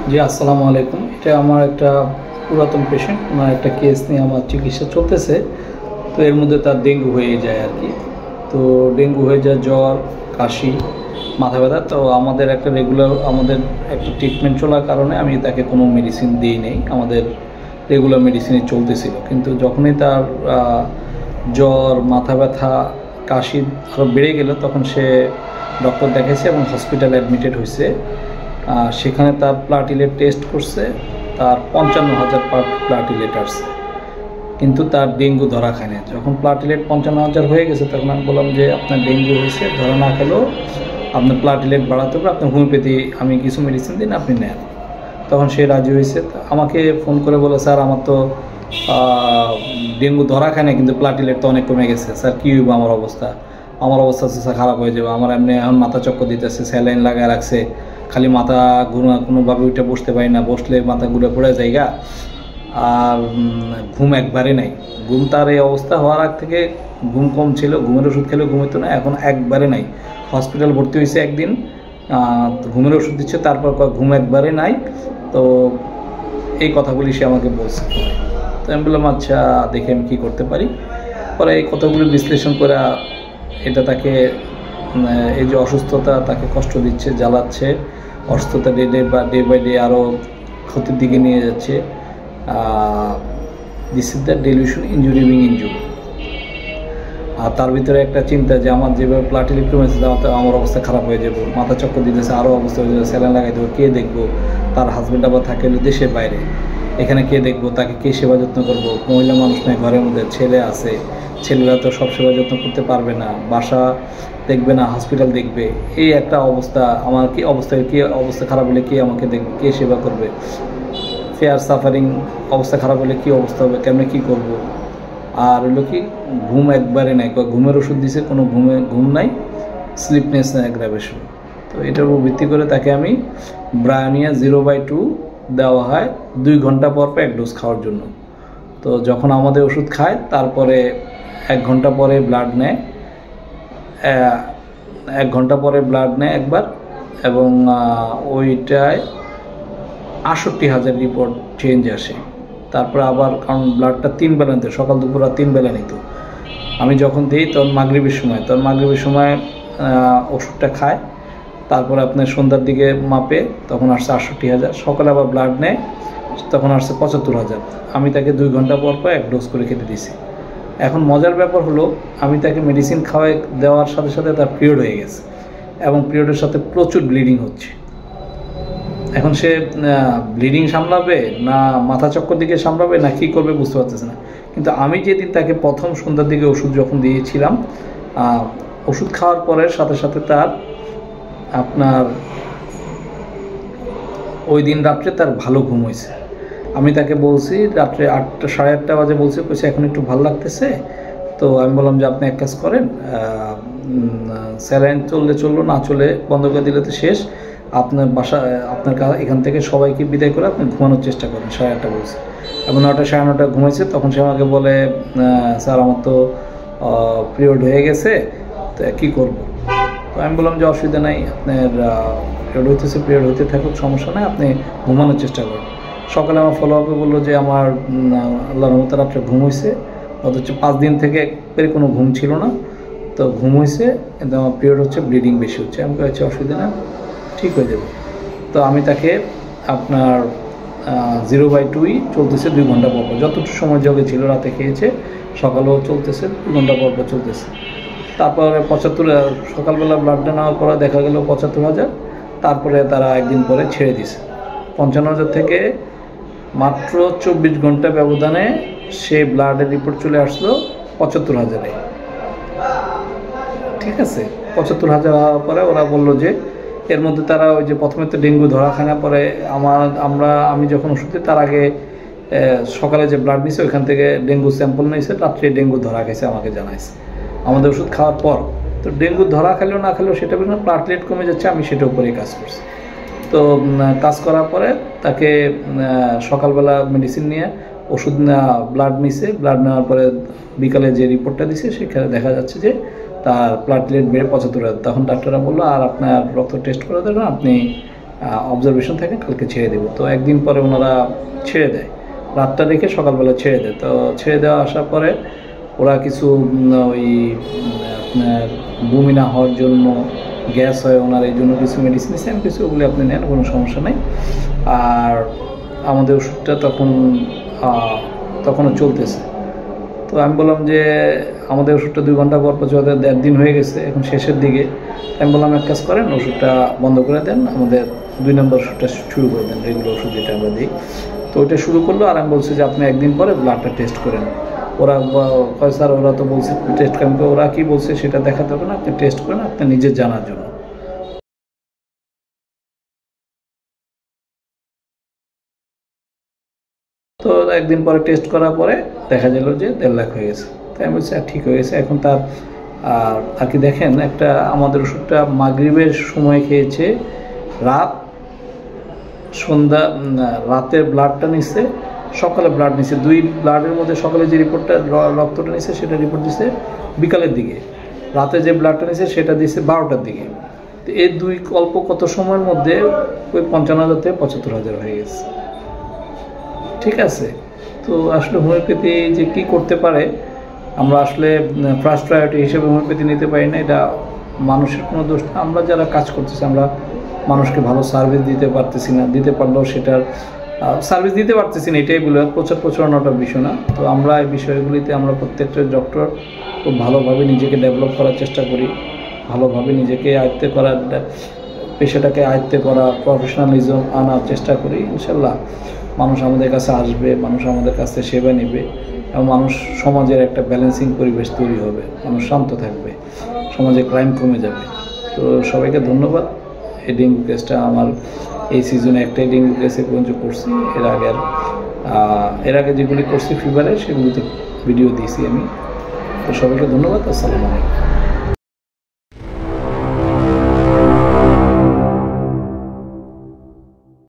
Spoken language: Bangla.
জি, আসসালামু আলাইকুম। এটা আমার একটা পুরাতন পেশেন্ট, ওনার একটা কেস নিয়ে আমার চিকিৎসা চলতেছে। তো এর মধ্যে তার ডেঙ্গু হয়ে যায় আর কি। তো ডেঙ্গু হয়ে যায়, জ্বর, কাশি, মাথা ব্যথা। তো আমাদের একটা ট্রিটমেন্ট চলার কারণে আমি তাকে কোনো মেডিসিন দিই নাই, আমাদের রেগুলার মেডিসিনই চলতেছিল। কিন্তু যখনই তার জ্বর, মাথা ব্যথা, কাশি আরও বেড়ে গেল, তখন সে ডক্টর দেখাইছে এবং হসপিটালে অ্যাডমিটেড হয়েছে। সেখানে তার প্লাটিলেট টেস্ট করছে, তার 55,000 প্লাটিলেট আসছে, কিন্তু তার ডেঙ্গু ধরা খায় না। যখন প্লাটিলেট 55,000 হয়ে গেছে, তখন আমি বললাম যে আপনার ডেঙ্গু হয়েছে, ধরা না খেলেও আপনার প্লাটিলেট বাড়াতে হবে, আপনার হোমিওপ্যাথি আমি কিছু মেডিসিন দিন, আপনি নেন। তখন সে রাজি হয়েছে। আমাকে ফোন করে বলে, স্যার আমার তো ডেঙ্গু ধরা খায় না, কিন্তু প্লাটিলেট তো অনেক কমে গেছে, স্যার কী হইব আমার অবস্থা? আমার অবস্থা স্যার খারাপ হয়ে যাবে, আমার এমনি এখন মাথা চক্কর দিতেছে, স্যালাইন লাগায় রাখছে, খালি মাথা ঘুরা, কোনোভাবে উঠে বসতে পারি না, বসলে মাথা ঘুরে পড়ে জায়গা। আর ঘুম একবারে নাই। ঘুম তার এই অবস্থা হওয়ার আগ থেকে ঘুম কম ছিল, ঘুমের ওষুধ খেলেও ঘুমিতো না, এখন একবারে নাই। হসপিটাল ভর্তি হয়েছে একদিন, ঘুমের ওষুধ দিচ্ছে, তারপর ঘুম একবারে নাই। তো এই কথাগুলি সে আমাকে বলছে। তো আমি বললাম আচ্ছা, দেখে আমি কী করতে পারি। পরে এই কথাগুলি বিশ্লেষণ করে এটা তাকে, এই যে অসুস্থতা তাকে কষ্ট দিচ্ছে, জ্বালাচ্ছে, অসুস্থতা ডে বাই ডে আরও ক্ষতির দিকে নিয়ে যাচ্ছে। This is the delusion injury wing injury. আর তার ভিতরে একটা চিন্তা যে আমার যেভাবে প্লাটিলেট কমেছে, আমার অবস্থা খারাপ হয়ে যাবো, মাথা চক্কর দিতেছে, আরও অবস্থা হয়ে যাবে, স্যালাইন লাগাই দেবো, কে দেখবো? তার হাজব্যান্ড আবার থাকে হলো দেশের বাইরে, এখানে কে দেখবো? তাকে কে সেবা যত্ন করবো? মহিলা মানুষ নয়, ঘরের মধ্যে ছেলে আছে, ছেলেরা তো সব সেবা যত্ন করতে পারবে না, বাসা দেখবে না, হসপিটাল দেখবে, এই একটা অবস্থা। আমার কি অবস্থা খারাপ হলে কে আমাকে দেখবে, কে সেবা করবে? ফেয়ার সাফারিং, অবস্থা খারাপ হলে কী অবস্থা হবে, কেমনে কী করব? আর হলো কি, ঘুম একবারে নাই, ঘুমের ওষুধ দিছে, কোনো ঘুম নাই, স্লিপনেস অ্যাগ্রাভেশন। তো এটার উপর ভিত্তি করে তাকে আমি ব্রায়োনিয়া 0/2 দেওয়া হয় 2 ঘন্টা পর এক ডোজ খাওয়ার জন্য। তো যখন আমাদের ওষুধ খায়, তারপরে 1 ঘন্টা পরে ব্লাড নেয়, 1 ঘন্টা পরে ব্লাড নেয় একবার, এবং ওইটায় 68,000 রিপোর্ট চেঞ্জ আসে। তারপরে আবার, কারণ ব্লাডটা 3 বেলা নিত, সকাল দুপুর আর 3 বেলা নিত। আমি যখন দিই তখন মাগরিবের সময় ওষুধটা খায়, তারপরে আপনার সন্ধ্যার দিকে মাপে, তখন আসছে 68,000। সকালে আবার ব্লাড নেয়, তখন আসছে 75,000। আমি তাকে 2 ঘন্টা পর এক ডোজ করে খেতে দিছি। এখন মজার ব্যাপার হলো, আমি তাকে মেডিসিন দেওয়ার সাথে সাথে তার পিরিয়ড হয়ে গেছে, এবং পিরিয়ডের সাথে প্রচুর ব্লিডিং হচ্ছে। এখন সে ব্লিডিং সামলাবে না মাথা চক্কর দিকে সামলাবে না কী করবে বুঝতে পারতেছে না। কিন্তু আমি যেদিন তাকে প্রথম সন্ধ্যার দিকে ওষুধ যখন দিয়েছিলাম, ওষুধ খাওয়ার পরের সাথে সাথে তার আপনার ওই দিন রাত্রে তার ভালো ঘুম হয়েছে। আমি তাকে বলছি রাত্রে 8টা, 8:30 বাজে বলছি এখন একটু ভালো লাগতেছে। তো আমি বললাম যে আপনি এক কাজ করেন, স্যালাইন চললো, না চলে বন্ধ করে দিলে তো শেষ, আপনার আপনার এখান থেকে সবাইকে বিদায় করে আপনি ঘুমানোর চেষ্টা করেন। 8:30 বলছে, এবং 9টা, 9:30 ঘুমাইছে। তখন সে আমাকে বলে, স্যার আমার তো পিরিয়ড হয়ে গেছে, তো কী করবো? তো আমি বললাম যে অসুবিধা নাই, আপনার পিরিয়ড হইতে থাকুক, সমস্যা নাই, আপনি ঘুমানোর চেষ্টা করেন। সকালে আমার ফলো আপে বললো যে আমার আল্লাহর রহমতে রাত্রে ঘুম হয়েছে, অথচ 5 দিন থেকে একবারে কোনো ঘুম ছিল না। তো ঘুম হয়েছে, কিন্তু আমার পিরিয়ড হচ্ছে, ব্লিডিং বেশি হচ্ছে। আমি বলছি অসুবিধা না, ঠিক হয়ে যাবে। তো আমি তাকে আপনার 0/2 চলতেছে 2 ঘন্টা পর, যতটুকু সময় যোগে ছিল, রাতে খেয়েছে, সকালেও চলতেছে, 2 ঘন্টা পর চলতেছে। তারপরে 75, সকালবেলা ব্লাডটা নেওয়ার পরে দেখা গেল 75,000। তারপরে তারা একদিন পরে ছেড়ে দিছে। 55,000 থেকে মাত্র 24 ঘন্টা ব্যবধানে সে ব্লাডের রিপোর্ট চলে আসলো 75,000-এ। ঠিক আছে, 75,000 হওয়ার পরে ওরা বললো যে এর মধ্যে তারা ওই যে প্রথমে তো ডেঙ্গু ধরা খায় না, পরে আমি যখন ওষুধ দিই তার আগে সকালে যে ব্লাড নিছে ওইখান থেকে ডেঙ্গু স্যাম্পল নিয়েছে, রাত্রে ডেঙ্গু ধরা গেছে, আমাকে জানাইছে আমাদের ওষুধ খাওয়ার পর। তো ডেঙ্গু ধরা খেলেও না খেলেও সেটা বিভিন্ন প্লাটলেট কমে যাচ্ছে, আমি সেটার উপরেই কাজ করছি। তো কাজ করার পরে তাকে সকালবেলা মেডিসিন নিয়ে ওষুধ ব্লাড নিছে, ব্লাড নেওয়ার পরে বিকালে যে রিপোর্টটা দিছে সেখানে দেখা যাচ্ছে যে তার প্লাটলেট বেড়ে 75,000। তখন ডাক্তাররা বললো আর আপনার রক্ত টেস্ট করে দেবেন, আপনি অবজারভেশন থাকে, কালকে ছেড়ে দেবো। তো একদিন পরে ওনারা ছেড়ে দেয়, রাতটা রেখে সকালবেলা ছেড়ে দেয়। তো ছেড়ে দেওয়া আসার পরে ওরা কিছু ওই আপনার বমি না হওয়ার জন্য, গ্যাস হয় ওনার, এই জন্য কিছু মেডিসিন সেম কিছু, ওগুলি আপনি নেন, কোনো সমস্যা নেই। আর আমাদের ওষুধটা তখনও চলতেছে। তো আমি বললাম যে আমাদের ওষুধটা 2 ঘন্টা পর চলতে 1.5 দিন হয়ে গেছে, এখন শেষের দিকে। আমি বললাম এক কাজ করেন, ওষুধটা বন্ধ করে দেন, আমাদের 2 নম্বর ওষুধটা শুরু করে দেন, রেগুলার ওষুধ যেটা আমরা দিই। তো ওইটা শুরু করলো। আর আমি বলছি যে আপনি একদিন পরে ব্লাডটা টেস্ট করেন। ওরা কয় স্যার ওরা তো বলছে টেস্ট করেন, ওরা কি বলছে সেটা দেখাতে হবে না, আপনি টেস্ট করেন আপনি নিজে জানার জন্য। তো একদিন পরে টেস্ট করার পরে দেখা গেল যে 1.5 লাখ হয়ে গেছে। তাই আমি বলছি ঠিক হয়ে গেছে। এখন তার আর কি দেখেন, একটা আমাদের ওষুধটা মাগরিবের সময় খেয়েছে, রাতের ব্লাডটা নিচ্ছে, সকালে ব্লাড নিচ্ছে, 2 ব্লাডের মধ্যে সকালে যে রিপোর্টটা রক্তটা নিচ্ছে সেটা রিপোর্ট দিচ্ছে বিকালের দিকে, রাতে যে ব্লাডটা নিচ্ছে সেটা দিচ্ছে 12টার দিকে। তো এই 2 অল্প কত সময়ের মধ্যে ওই 55,000 থেকে 75,000 হয়ে গেছে। ঠিক আছে। তো আসলে হোমিওপ্যাথি যে কি করতে পারে, আমরা আসলে ফার্স্ট প্রায়োরিটি হিসেবে হোমিওপ্যাথি নিতে পারি না, এটা মানুষের কোনো দোষ না। আমরা যারা কাজ করতেছি, আমরা মানুষকে ভালো সার্ভিস দিতে পারতেছি না, দিতে পারলেও সেটার সার্ভিস দিতে পারতেছি না, এটাই বলে প্রচারণাটার বিষয় না। তো আমরা এই বিষয়গুলিতে আমরা প্রত্যেকটা ডক্টর খুব ভালোভাবে নিজেকে ডেভেলপ করার চেষ্টা করি, ভালোভাবে নিজেকে আয়ত্তে করার, পেশাটাকে আয়ত্তে করা, প্রফেশনালিজম আনার চেষ্টা করি। ইনশাল্লাহ মানুষ আমাদের কাছে আসবে, মানুষ আমাদের কাছে সেবা নেবে, এবং মানুষ সমাজের একটা ব্যালেন্সিং পরিবেশ তৈরি হবে, মানুষ শান্ত থাকবে, সমাজে ক্রাইম কমে যাবে। তো সবাইকে ধন্যবাদ। এই ডেঙ্গু কেসটা আমার এই সিজনে একটাই ডেঙ্গু কেসে পর্যন্ত করছি, এর আগে যেগুলি করছি ফিভারে সেগুলিতে ভিডিও দিয়েছি আমি। তো সবাইকে ধন্যবাদ। আসসালামু আলাইকুম।